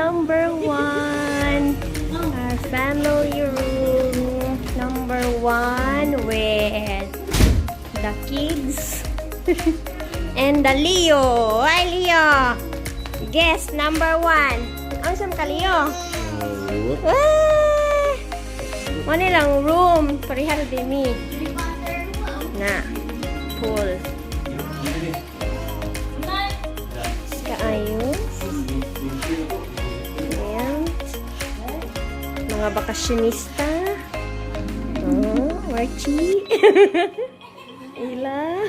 number 1. Our family room number 1 with the kids and the Leo. Hi Leo. Guest number 1. Ano sa ka Leo? Ano lang room. Parihal din mi. Na. Pool. Kaayos. Ayan. Mga bakasyonista. Oh, Archie. Ila.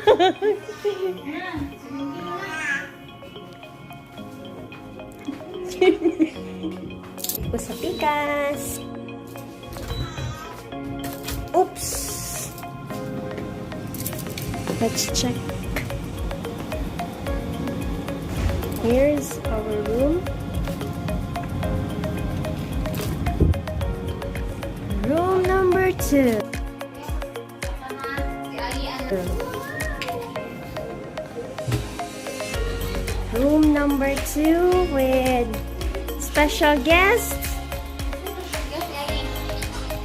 Iko sa pikas. Oops. Let's check. Here's our room. Room number 2. Room number 2 with special guest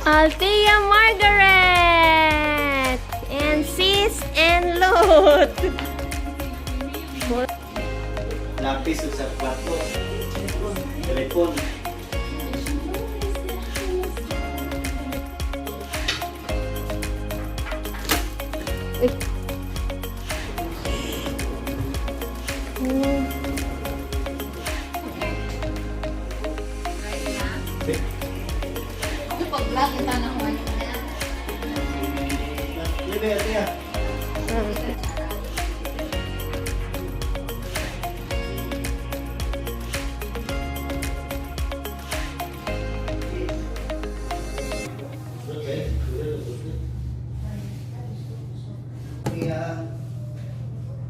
Althea Margaret and Sis and Lot. Lapis sa plato. Telepon. Pag-vlog kita ng white na. Lihat.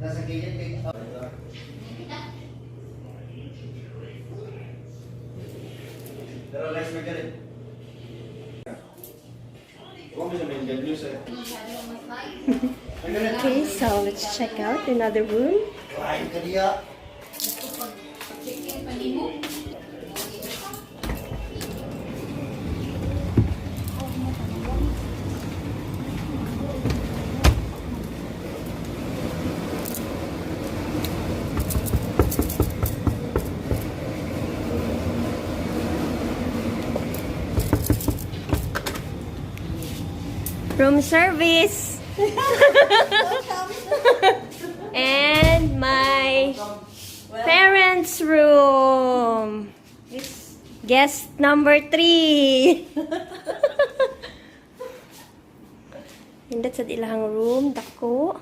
Nasa gilid kay pero let's make it. Okay, so let's check out another room. Room service. And my parents' room. Guest number 3. Hindot sa ilang room. Dako.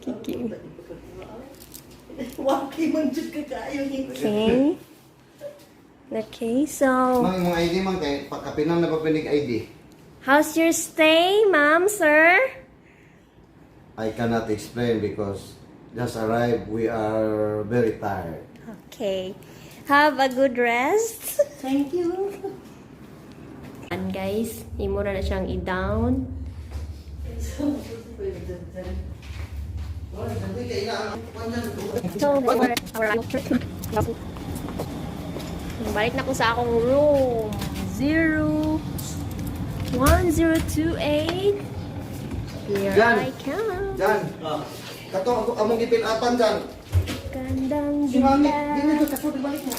Kiki. Okay. Okay, so Mang imong ID man kay pagkapinan na papinig ID. how's your stay, ma'am, sir? I cannot explain because just arrived. We are very tired. Okay. Have a good rest. Thank you. And guys, imura na siyang i-down. So, balik na ko sa akong room. 1028. Here Jan. I come. Jan, kato ako among gipil-apan Jan. Gandang Si Mami, ganda. dili ka kato balik mo.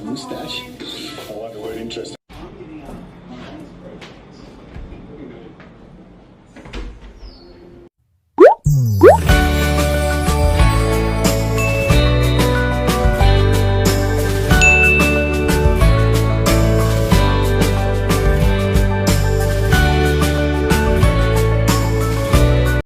Mustache. I wonder what interesting.